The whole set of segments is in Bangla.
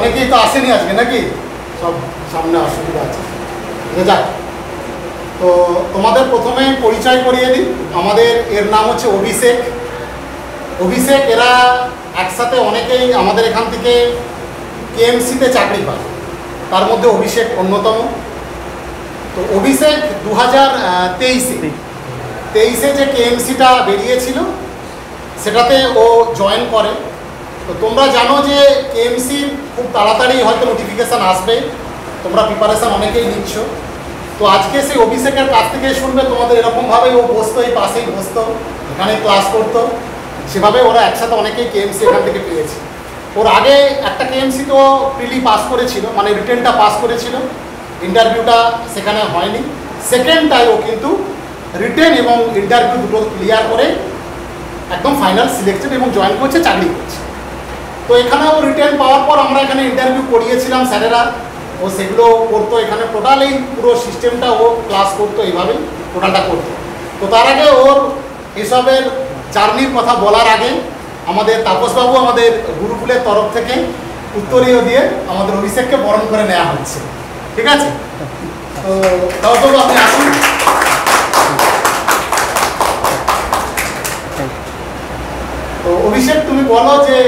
অনেকেই তো আসেনি আজকে নাকি, সব সামনে অসুবিধা আছে। যাক, তো তোমাদের প্রথমে পরিচয় করিয়ে দিই। আমাদের এর নাম হচ্ছে অভিষেক। অভিষেক এরা একসাথে অনেকেই আমাদের এখান থেকে কেএমসিতে চাকরি পায়, তার মধ্যে অভিষেক অন্যতম। তো অভিষেক 2023-এ যে কেএমসিটা বেরিয়েছিল সেটাতে ও জয়েন করে। তো তোমরা জানো যে কেএমসির খুব তাড়াতাড়ি হয়তো নোটিফিকেশান আসবে, তোমরা প্রিপারেশান অনেকেই নিচ্ছ। তো আজকে সেই অভিষেকের কাছ থেকে শুনবে তোমাদের এরকমভাবে ও বসতো, এই পাশেই বসতো, এখানে ক্লাস করতো, সেভাবে ওরা একসাথে অনেকেই কেএমসি এখান থেকে পেয়েছে। ওর আগে একটা কেএমসি তো প্রিলি পাস করেছিল, মানে রিটেনটা পাস করেছিল, ইন্টারভিউটা সেখানে হয়নি। সেকেন্ডটাই ও কিন্তু রিটেন এবং ইন্টারভিউ দুটো ক্লিয়ার করে একদম ফাইনাল সিলেক্টেড এবং জয়েন করছে, চাকরি করছে। তো এখানেও রিটেন পাওয়ার পর আমরা এখানে ইন্টারভিউ করিয়েছিলাম স্যারেরা, ও সেগুলো করতো। এখানে টোটাল এই পুরো সিস্টেমটা ও ক্লাস করতো, এইভাবেই টোটালটা করতো। তো তার আগে ওর এসবের জার্নির কথা বলার আগে আমাদের তাপসবাবু আমাদের গুরুকুলের তরফ থেকে উত্তরীয় দিয়ে আমাদের অভিষেককে বরণ করে নেওয়া হচ্ছে, ঠিক আছে? তো তাপসবাবু আপনি আসুন। তো অভিষেক, তুমি বলো যে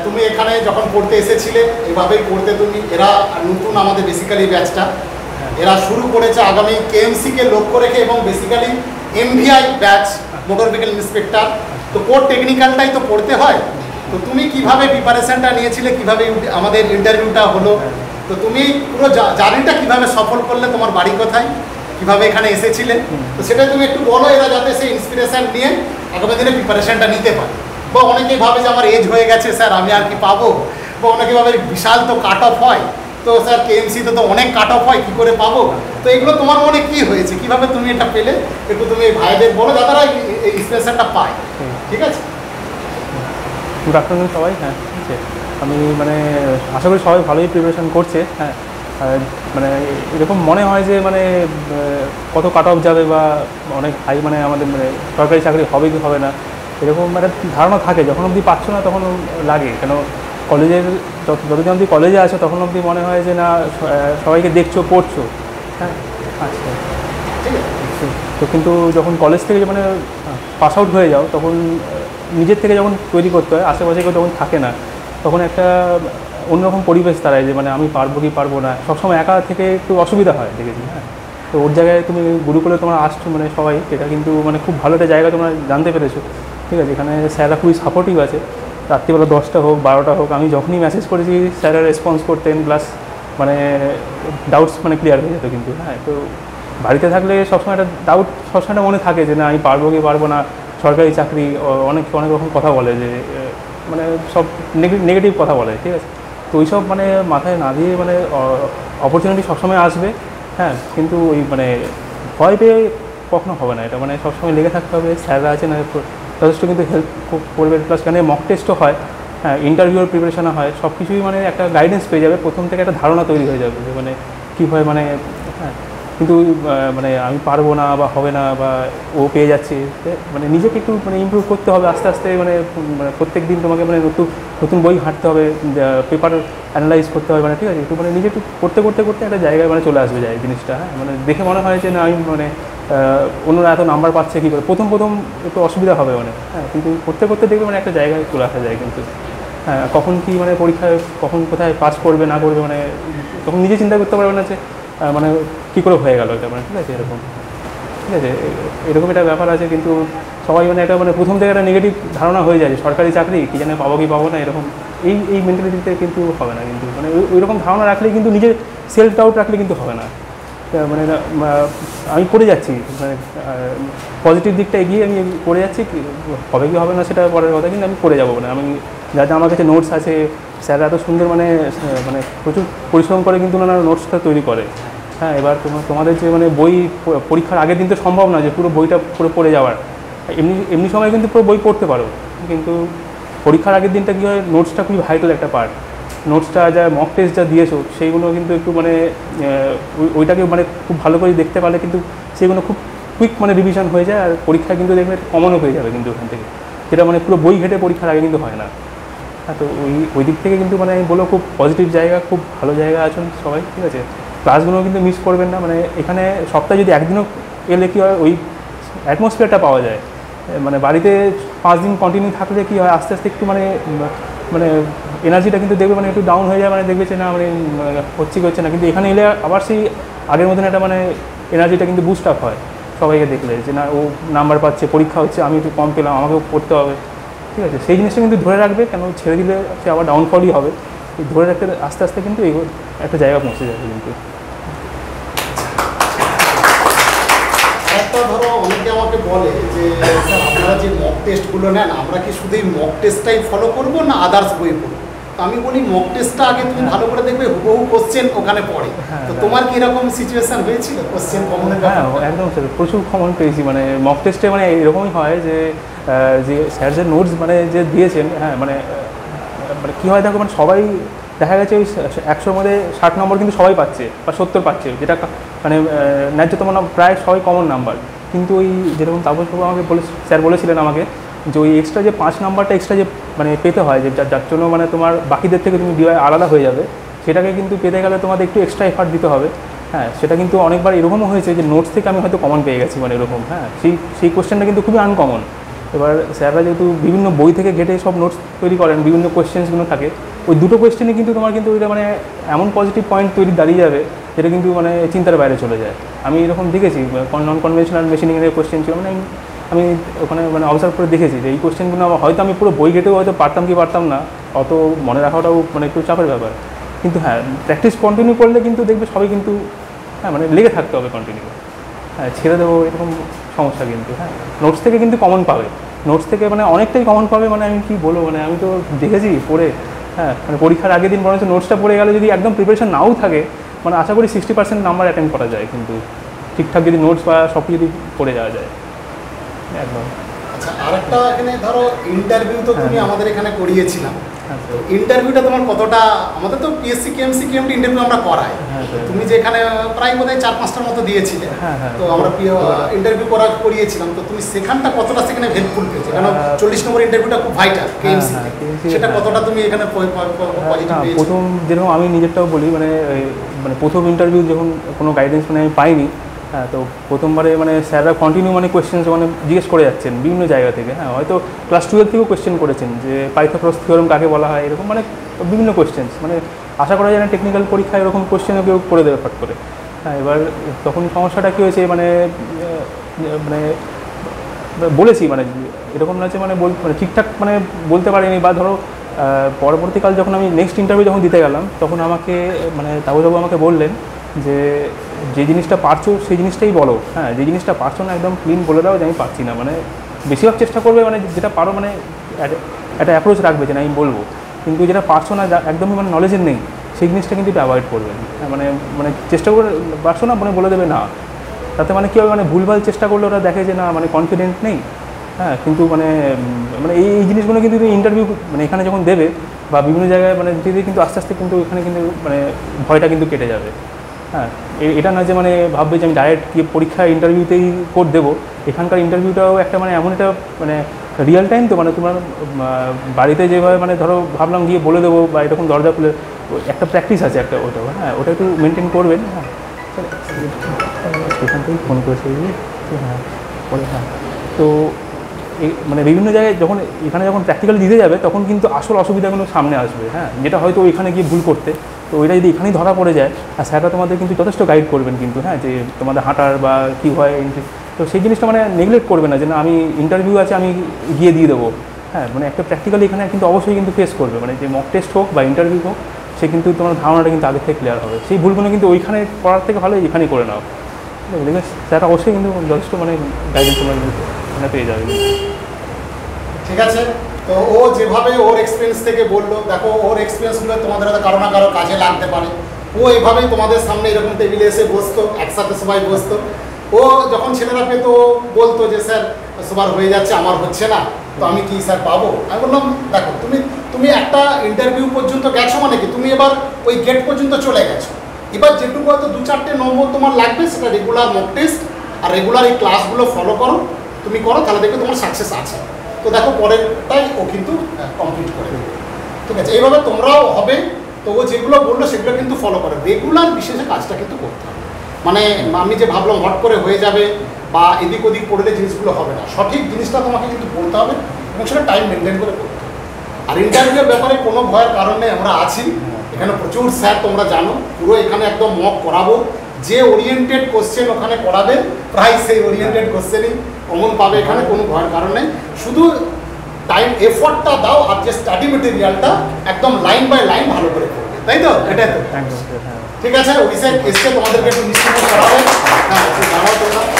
তুমি এখানে যখন পড়তে এসেছিলে এভাবেই পড়তে তুমি, এরা নতুন আমাদের বেসিক্যালি ব্যাচটা এরা শুরু করেছে আগামী কেএমসিকে লক্ষ্য রেখে, এবং basically MVI batch, motor vehicle inspector. তো কোর টেকনিক্যালটাই তো পড়তে হয়। তো তুমি কিভাবে প্রিপারেশনটা নিয়েছিলে, কিভাবে আমাদের ইন্টারভিউটা হলো, তো তুমি পুরো জার্নিটা কিভাবে সফল করলে, তোমার বাড়ি কোথায়, কিভাবে এখানে এসেছিলে, তো সেটা তুমি একটু বলো, এরা যাতে সেই ইন্সপিরেশন নিয়ে আগামী দিনে প্রিপারেশনটা নিতে পারে। বা অনেকেই ভাবে যে আমার এজ হয়ে গেছে স্যার, আমি আর কি পাবো, বা অনেকে ভাবে বিশাল তো কাট অফ হয়, তো স্যার কেএমসিতে তো অনেক কাট অফ হয়, কী করে পাবো। তো এগুলো তোমার মনে কী হয়েছে, কীভাবে তুমি এটা পেলে, একটু তুমি ভাইদের বলো যাতে তারা এই ইন্সপিরেশনটা পায়, ঠিক আছে? গুড আফটারনুন সবাই। হ্যাঁ, ঠিক আছে। আমি মানে আশা করি সবাই ভালোই প্রিপারেশন করছে। হ্যাঁ, মানে এরকম মনে হয় যে মানে কত কাট অফ যাবে বা অনেক হাই, মানে আমাদের মানে সরকারি চাকরি হবে কি হবে না, এরকম একটা ধারণা থাকে। যখন অবধি পাচ্ছ না তখন লাগে, কেন কলেজের যতদিন অবধি কলেজে আছো তখন অবধি মনে হয় যে না সবাইকে দেখছো, পড়ছো। হ্যাঁ, আচ্ছা, তো কিন্তু যখন কলেজ থেকে মানে পাস আউট হয়ে যাও তখন নিজের থেকে যখন তৈরি করতে হয়, আশেপাশে কেউ যখন থাকে না, তখন একটা অন্যরকম পরিবেশ দাঁড়ায় যে মানে আমি পারবো কি পারবো না, সবসময় একা থেকে একটু অসুবিধা হয় দেখেছি। হ্যাঁ, তো ওর জায়গায় তুমি গুরুকুলে তোমরা আসছো মানে সবাই, এটা কিন্তু মানে খুব ভালো একটা জায়গা তোমরা জানতে পেরেছো, ঠিক আছে? এখানে স্যাররা খুবই সাপোর্টিভ আছে। রাত্রিবেলা 10টা হোক 12টা হোক, আমি যখনই মেসেজ করেছি স্যাররা রেসপন্স করতেন, প্লাস মানে ডাউটস মানে ক্লিয়ার হয়ে যেত কিন্তু। হ্যাঁ, তো বাড়িতে থাকলে সবসময় একটা ডাউট সবসময় মনে থাকে যে না আমি পারবো কি পারবো না, সরকারি চাকরি অনেক রকম কথা বলে, যে মানে সব নেগেটিভ কথা বলে, ঠিক আছে? তো ওইসব মানে মাথায় না দিয়ে মানে অপরচুনিটি সবসময় আসবে। হ্যাঁ, কিন্তু ওই মানে ভয় পেয়ে কখনো হবে না, এটা মানে সবসময় লেগে থাকতে হবে। স্যাররা আছেন যথেষ্ট কিন্তু হেল্প করবে, প্লাস এখানে মক টেস্টও হয়, হ্যাঁ, ইন্টারভিউর প্রিপারেশনও হয়, সব কিছুই মানে একটা গাইডেন্স পেয়ে যাবে, প্রথম থেকে একটা ধারণা তৈরি হয়ে যাবে যে মানে কীভাবে মানে। হ্যাঁ, কিন্তু মানে আমি পারবো না বা হবে না বা ও পেয়ে যাচ্ছে, মানে নিজেকে একটু মানে ইমপ্রুভ করতে হবে আস্তে আস্তে। মানে প্রত্যেক দিন তোমাকে মানে নতুন বই ঘাঁটতে হবে, পেপার অ্যানালাইজ করতে হবে, মানে ঠিক আছে? একটু মানে নিজে একটু করতে করতে করতে একটা জায়গায় মানে চলে আসবে যায় জিনিসটা। হ্যাঁ, মানে দেখে মনে হয় যে না আমি মানে অন্যরা এত নাম্বার পাচ্ছে কী করে, প্রথম একটু অসুবিধা হবে মানে। হ্যাঁ, কিন্তু করতে করতে দেখবে মানে একটা জায়গায় চলে আসা যায় কিন্তু। হ্যাঁ, কখন কি মানে পরীক্ষায় কখন কোথায় পাস করবে না করবে মানে তখন নিজে চিন্তা করতে পারবে না যে মানে কী করে হয়ে গেল এটা, মানে ঠিক আছে? এরকম, ঠিক আছে, এরকম একটা ব্যাপার আছে। কিন্তু সবাই মানে এটা মানে প্রথম থেকে একটা নেগেটিভ ধারণা হয়ে যায় যে সরকারি চাকরি কী জানে পাবো কি পাবো না, এরকম এই মেন্টালিটিতে কিন্তু হবে না। কিন্তু মানে ওই রকম ধারণা রাখলে কিন্তু নিজের সেলফ ডাউট রাখলে কিন্তু হবে না। মানে আমি করে যাচ্ছি, মানে পজিটিভ দিকটা এগিয়ে আমি করে যাচ্ছি, হবে কি হবে না সেটা পরের কথা, কিন্তু আমি করে যাবো। মানে আমি যাতে আমার কাছে নোটস আছে, স্যাররা এত সুন্দর মানে মানে প্রচুর পরিশ্রম করে কিন্তু ওনারা নোটসটা তৈরি করে। হ্যাঁ, এবার তোমাদের যে মানে বই পরীক্ষার আগের দিন তো সম্ভব না যে পুরো বইটা পুরো পড়ে যাওয়ার, এমনি সময় কিন্তু পুরো বই পড়তে পারো, কিন্তু পরীক্ষার আগের দিনটা কী হয়, নোটসটা খুবই ভাইটাল একটা পার্ট। নোটসটা যা মক টেস্ট যা দিয়েছো সেইগুলো কিন্তু একটু মানে ওইটাকে মানে খুব ভালো করে দেখতে পারলে কিন্তু সেগুলো খুব কুইক মানে রিভিশন হয়ে যায়, আর পরীক্ষায় কিন্তু দেখবে কমনও হয়ে যাবে কিন্তু ওখান থেকে, যেটা মানে পুরো বই ঘেটে পরীক্ষার আগে কিন্তু হয় না। হ্যাঁ, তো ওই দিক থেকে কিন্তু মানে আমি বলবো খুব পজিটিভ জায়গা, খুব ভালো জায়গা আছেন সবাই, ঠিক আছে। ক্লাসগুলো কিন্তু মিস করবেন না, মানে এখানে সপ্তাহে যদি একদিনও এলে কী হয়, ওই অ্যাটমসফিয়ারটা পাওয়া যায়। মানে বাড়িতে 5 দিন কন্টিনিউ থাকলে কী হয়, আস্তে আস্তে একটু মানে এনার্জিটা কিন্তু দেখবে মানে একটু ডাউন হয়ে যায়, মানে দেখবে যে না মানে হচ্ছে না, কিন্তু এখানে এলে আবার সেই আগের মতন একটা মানে এনার্জিটা কিন্তু বুস্ট আপ হয় সবাইকে দেখলে, যে না ও নাম্বার পাচ্ছে, পরীক্ষা হচ্ছে, আমি একটু কম পেলাম, আমাকেও পড়তে হবে, ঠিক আছে। সেই জিনিসটা কিন্তু ধরে রাখবে, কেন ছেড়ে দিলে সে আবার ডাউনফলই হবে। ধরে রাখতে আস্তে আস্তে কিন্তু এই একটা জায়গা পৌঁছে যাবে কিন্তু। একটা ধরো অনেকে আমাকে বলে যে স্যার আপনারা যে মক টেস্টগুলো নেন, আমরা কি শুধু এই মক টেস্টটাই ফলো করবো না আদার্স বই পড়বো? তো আমি বলি মক টেস্টটা আগে তুমি ভালো করে দেখবে, হুবহু কোশ্চেন ওখানে পড়ে। তো তোমার কি এরকম সিচুয়েশন হয়েছিল কোশ্চেন কমনের? হ্যাঁ, একদম স্যার, প্রচুর কমন পেয়েছি। মানে মক টেস্টে মানে এরকমই হয় যে স্যার যে নোটস মানে যে দিয়েছেন, হ্যাঁ মানে কী হয় দেখো, মানে সবাই দেখা গেছে ওই 100-র মধ্যে 60 নম্বর কিন্তু সবাই পাচ্ছে বা 70 পাচ্ছে, যেটা মানে ন্যায্যতম প্রায় সবাই কমন নাম্বার। কিন্তু ওই যেরকম তাপসবাবু আমাকে স্যার বলেছিলেন আমাকে যে ওই এক্সট্রা যে 5 নাম্বারটা এক্সট্রা যে মানে পেতে হয়, যে যার জন্য মানে তোমার বাকিদের থেকে তুমি ডিওয়াই আলাদা হয়ে যাবে, সেটাকে কিন্তু পেতে গেলে তোমাদের একটু এক্সট্রা এফার্ট দিতে হবে। হ্যাঁ, সেটা কিন্তু অনেকবার এরকমও হয়েছে যে নোটস থেকে আমি হয়তো কমন পেয়ে গেছি, মানে এরকম। হ্যাঁ, সেই কোয়েশ্চেনটা কিন্তু খুবই আনকমন। এবার স্যাররা যেহেতু বিভিন্ন বই থেকে ঘেটে সব নোটস তৈরি করেন, বিভিন্ন কোয়েশ্চেন্সগুলো থাকে, ওই দুটো কোয়েশ্চেনে কিন্তু তোমার কিন্তু ওইটা মানে এমন পজিটিভ পয়েন্ট তৈরি দাঁড়িয়ে যাবে যেটা কিন্তু মানে চিন্তার বাইরে চলে যায়। আমি এরকম দেখেছি, নন কনভেনশনাল মেশিনিংয়ের কোয়েশ্চেন ছিল, মানে আমি ওখানে মানে অবজার্ভ করে দেখেছি যে এই কোয়েশ্চেনগুলো হয়তো আমি পুরো বই ঘেটেও হয়তো পারতাম কি পারতাম না, অত মনে রাখাটাও মানে একটু চাপের ব্যাপার। কিন্তু হ্যাঁ, প্র্যাকটিস কন্টিনিউ করলে কিন্তু দেখবে সবাই কিন্তু হ্যাঁ মানে লেগে থাকতে হবে কন্টিনিউ। হ্যাঁ, ছেড়ে দেবো এরকম সমস্যা কিন্তু। হ্যাঁ, নোটস থেকে কিন্তু কমন পাবে, নোটস থেকে মানে অনেকটাই কমন পাবে। মানে আমি কী বলবো, মানে আমি তো দেখেছি পড়ে, হ্যাঁ মানে পরীক্ষার আগের দিন বরঞ্চ নোটসটা পড়ে গেলে যদি একদম প্রিপারেশন নাও থাকে, মানে আশা করি 60% নাম্বার অ্যাটেন্ড করা যায় কিন্তু, ঠিকঠাক যদি নোটস বা সব কিছু যদি পড়ে যাওয়া যায় একদম। আচ্ছা, আরেকটা এখানে ধরো ইন্টারভিউ তো তুমি আমাদের এখানে করিয়েছিলাম, তো ইন্টারভিউটা তোমার কতটা, আমাদের তো পিএসসি কেএমসি কেএমটি ইন্টারভিউ আমরা করাই, তুমি যে এখানে প্রায় বোধহয় 4-5টার মতো দিয়েছিলে, তো আমরা ইন্টারভিউ করিয়েছিলাম, তো তুমি সেখানটা কতটা সেখানে হেল্পফুল পেয়েছো? কারণ 40 নম্বর ইন্টারভিউটা খুব ভাইটাল কেএমসি, সেটা কতটা তুমি এখানে পজিটিভ পেয়েছো? প্রথম যেরকম আমি নিজেরটাও বলি, মানে প্রথম ইন্টারভিউ যখন কোনো গাইডেন্স মানে আমি পাইনি, হ্যাঁ তো প্রথমবারে মানে স্যাররা কন্টিনিউ মানে কোয়েশ্চেন্স মানে জিজ্ঞেস করে যাচ্ছেন বিভিন্ন জায়গা থেকে। হ্যাঁ, হয়তো ক্লাস 12 থেকেও কোয়েশ্চেন করেছেন যে পাইথাগোরাস থিওরেম কাকে বলা হয়, এরকম মানে বিভিন্ন কোয়েশ্চেন্স, মানে আশা করা যায় না টেকনিক্যাল পরীক্ষায় এরকম কোয়েশ্চেনও কেউ করে দেবে ফট করে। হ্যাঁ, এবার তখন সমস্যাটা কী হয়েছে, মানে মানে বলেছি মানে এরকম না যে মানে ঠিকঠাক মানে বলতে পারিনি, বা ধরো পরবর্তীকাল যখন আমি নেক্সট ইন্টারভিউ যখন দিতে গেলাম, তখন আমাকে মানে তাপসবাবু আমাকে বললেন যে জিনিসটা পারছো সেই জিনিসটাই বলো। হ্যাঁ, যে জিনিসটা পারছো না একদম ক্লিন বলে দাও যে আমি পারছি না, মানে বেশিরভাগ চেষ্টা করবে মানে যেটা পারো মানে একটা অ্যাপ্রোচ রাখবে যে না আমি বলবো, কিন্তু যেটা পারছো না একদমই মানে নলেজের নেই, সেই জিনিসটা কিন্তু একটু অ্যাভয়েড করবেন। মানে মানে চেষ্টা করে পারছো না মানে বলে দেবে না, তাতে মানে কী হবে, মানে ভুলভাল চেষ্টা করলে ওরা দেখে যে না মানে কনফিডেন্ট নেই। হ্যাঁ, কিন্তু মানে মানে এই জিনিসগুলো কিন্তু ইন্টারভিউ মানে এখানে যখন দেবে বা বিভিন্ন জায়গায় মানে দিতে কিন্তু আস্তে আস্তে কিন্তু এখানে কিন্তু মানে ভয়টা কিন্তু কেটে যাবে। হ্যাঁ, এটা না যে মানে ভাববে যে আমি ডাইরেক্ট গিয়ে পরীক্ষা ইন্টারভিউতেই কোড দেবো। এখানকার ইন্টারভিউটাও একটা মানে এমন একটা মানে রিয়েল টাইম, তো মানে তোমার বাড়িতে যেভাবে মানে ধরো ভাবলাম গিয়ে বলে দেবো বা এরকম দরজা খুলে, একটা প্র্যাকটিস আছে একটা, ওটাও হ্যাঁ ওটা একটু মেনটেন করবেন। হ্যাঁ, এখান থেকেই ফোন করেছে। হ্যাঁ, হ্যাঁ, তো মানে বিভিন্ন জায়গায় যখন এখানে যখন প্র্যাকটিক্যালি দিতে যাবে তখন কিন্তু আসল অসুবিধাগুলো সামনে আসবে। হ্যাঁ, যেটা হয়তো ওইখানে গিয়ে ভুল করতে, তো ওইটা যদি এখানেই ধরা পড়ে যায়, আর স্যাররা তোমাদের কিন্তু যথেষ্ট গাইড করবেন কিন্তু। হ্যাঁ, যে তোমাদের হাঁটার বা কী হয়, তো সেই জিনিসটা মানে নেগলেক্ট করবে না যে না আমি ইন্টারভিউ আছে আমি গিয়ে দিয়ে দেবো। হ্যাঁ, মানে একটা প্র্যাকটিক্যালি এখানে কিন্তু অবশ্যই কিন্তু ফেস করবে, মানে যে মক টেস্ট হোক বা ইন্টারভিউ হোক, সে কিন্তু তোমার ধারণাটা কিন্তু আগে থেকে ক্লিয়ার হবে। সেই ভুলগুলো কিন্তু ওইখানে করার থেকে ভালো এখানেই করে নাও। দেখবে স্যাররা অবশ্যই কিন্তু যথেষ্ট মানে গাইডেন্স তোমরা মানে পেয়ে যাবে। ঠিক আছে, তো ও যেভাবে ওর এক্সপিরিয়েন্স থেকে বললো, দেখো ওর এক্সপিরিয়েন্সগুলো তোমাদের হয়তো কারো না কারো কাজে লাগতে পারে। ও এভাবেই তোমাদের সামনে এরকম টেবিলে এসে বসতো, একসাথে সবাই বসতো। ও যখন ছেলেরা পেতো বলতো যে স্যার সবার হয়ে যাচ্ছে, আমার হচ্ছে না, তো আমি কি স্যার পাবো? আমি বললাম দেখো তুমি একটা ইন্টারভিউ পর্যন্ত গেছো, মানে কি তুমি এবার ওই গেট পর্যন্ত চলে গেছো, এবার যেটুকু হয়তো 2-4টে নম্বর তোমার লাগবে সেটা রেগুলার মক টেস্ট আর রেগুলার এই ক্লাসগুলো ফলো করো, তুমি করো, তাহলে দেখবে তোমার সাকসেস আছে। তো দেখো পরেরটাই ও কিন্তু কমপ্লিট করে দেবে। ঠিক আছে, এইভাবে তোমরাও হবে। তো ও যেগুলো বললো সেগুলো কিন্তু ফলো করে, রেগুলার বিশেষে কাজটা কিন্তু করতে হবে। মানে আমি যে ভাবলাম হট করে হয়ে যাবে বা এদিক ওদিক পড়লে জিনিসগুলো হবে না, সঠিক জিনিসটা তোমাকে কিন্তু বলতে হবে এবং সেটা টাইম মেনটেন করে করতে হবে। আর ইন্টারভিউর ব্যাপারে কোনো ভয়ের কারণ নেই, আমরা আছি এখানে, প্রচুর স্যার তোমরা জানো, পুরো এখানে একদম মক করাবো, যে ওরিয়েন্টেড কোশ্চেন ওখানে করাবে প্রায় সেই ওরিয়েন্টেড কোশ্চেনই কমন পাবে, এখানে কোনো ভয়ের কারণ নেই। শুধু টাইম এফোর্টটা দাও আর যে স্টাডি মেটেরিয়ালটা একদম লাইন বাই লাইন ভালো করে করবে, তাই তো? এটাই তো, ঠিক আছে। অভিষেক এসছে তোমাদেরকে একটু মিষ্টি করাবে, হ্যাঁ জানাও তোমরা।